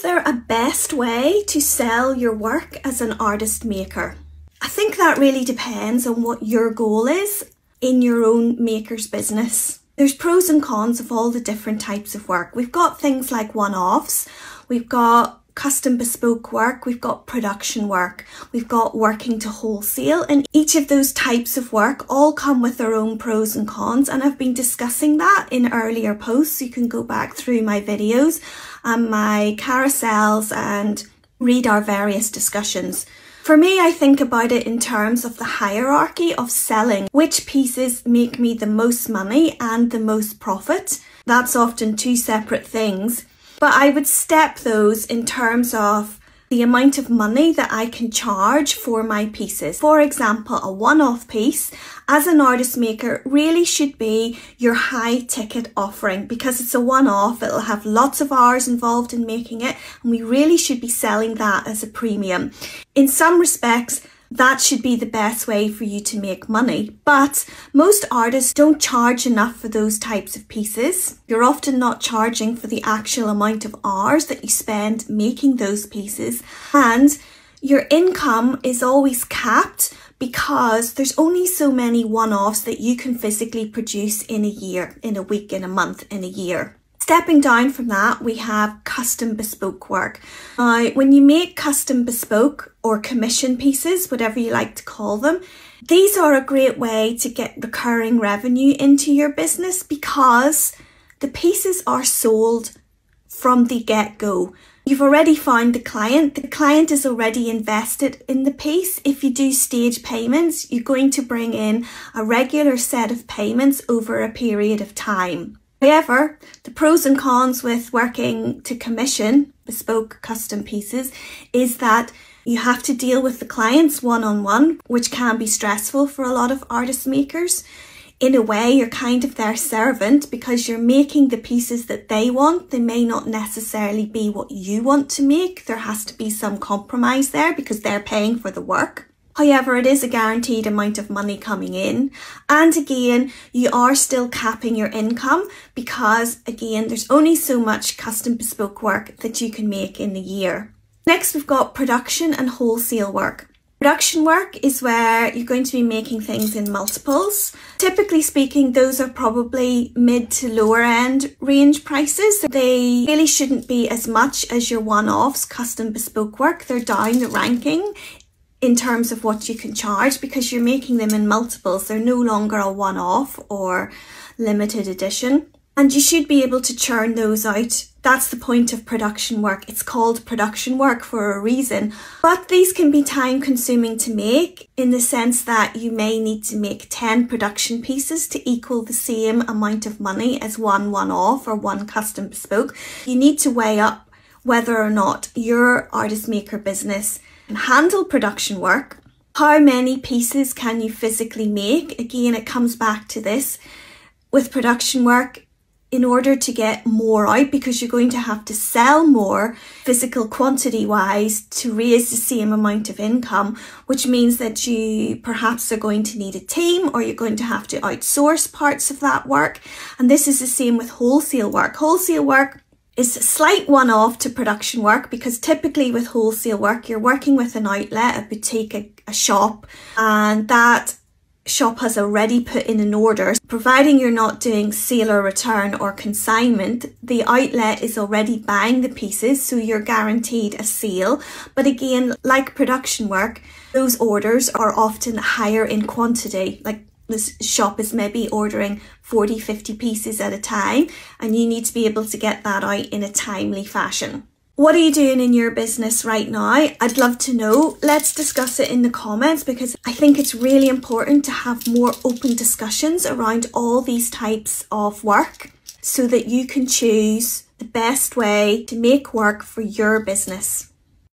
there a best way to sell your work as an artist maker? I think that really depends on what your goal is in your own maker's business. There's pros and cons of all the different types of work. We've got things like one-offs, we've got custom bespoke work, we've got production work, we've got working to wholesale, and each of those types of work all come with their own pros and cons, and I've been discussing that in earlier posts. You can go back through my videos and my carousels and read our various discussions. For me, I think about it in terms of the hierarchy of selling. Which pieces make me the most money and the most profit? That's often two separate things. But I would step those in terms of the amount of money that I can charge for my pieces. For example, a one-off piece as an artist maker really should be your high ticket offering, because it's a one-off, it'll have lots of hours involved in making it, and we really should be selling that as a premium. In some respects, that should be the best way for you to make money. But most artists don't charge enough for those types of pieces. You're often not charging for the actual amount of hours that you spend making those pieces. And your income is always capped because there's only so many one-offs that you can physically produce in a year, in a week, in a month, in a year. Stepping down from that, we have custom bespoke work. Now, when you make custom bespoke or commission pieces, whatever you like to call them, these are a great way to get recurring revenue into your business because the pieces are sold from the get-go. You've already found the client is already invested in the piece. If you do stage payments, you're going to bring in a regular set of payments over a period of time. However, the pros and cons with working to commission bespoke custom pieces is that you have to deal with the clients one-on-one, which can be stressful for a lot of artist makers. In a way, you're kind of their servant because you're making the pieces that they want. They may not necessarily be what you want to make. There has to be some compromise there because they're paying for the work. However, it is a guaranteed amount of money coming in. And again, you are still capping your income because, again, there's only so much custom bespoke work that you can make in the year. Next, we've got production and wholesale work. Production work is where you're going to be making things in multiples. Typically speaking, those are probably mid to lower end range prices. They really shouldn't be as much as your one-offs custom bespoke work. They're down the ranking in terms of what you can charge because you're making them in multiples. They're no longer a one-off or limited edition. And you should be able to churn those out. That's the point of production work. It's called production work for a reason. But these can be time consuming to make in the sense that you may need to make 10 production pieces to equal the same amount of money as one one-off or one custom bespoke. You need to weigh up whether or not your artist maker business can handle production work. How many pieces can you physically make? Again, it comes back to this. With production work, in order to get more out, because you're going to have to sell more physical quantity wise to raise the same amount of income, which means that you perhaps are going to need a team or you're going to have to outsource parts of that work. And this is the same with wholesale work. Wholesale work is a slight one-off to production work because typically with wholesale work, you're working with an outlet, a boutique, a shop, and that shop has already put in an order. Providing you're not doing sale or return or consignment, the outlet is already buying the pieces, so you're guaranteed a sale. But again, like production work, those orders are often higher in quantity. Like this shop is maybe ordering 40, 50 pieces at a time, and you need to be able to get that out in a timely fashion. What are you doing in your business right now? I'd love to know. Let's discuss it in the comments because I think it's really important to have more open discussions around all these types of work so that you can choose the best way to make work for your business.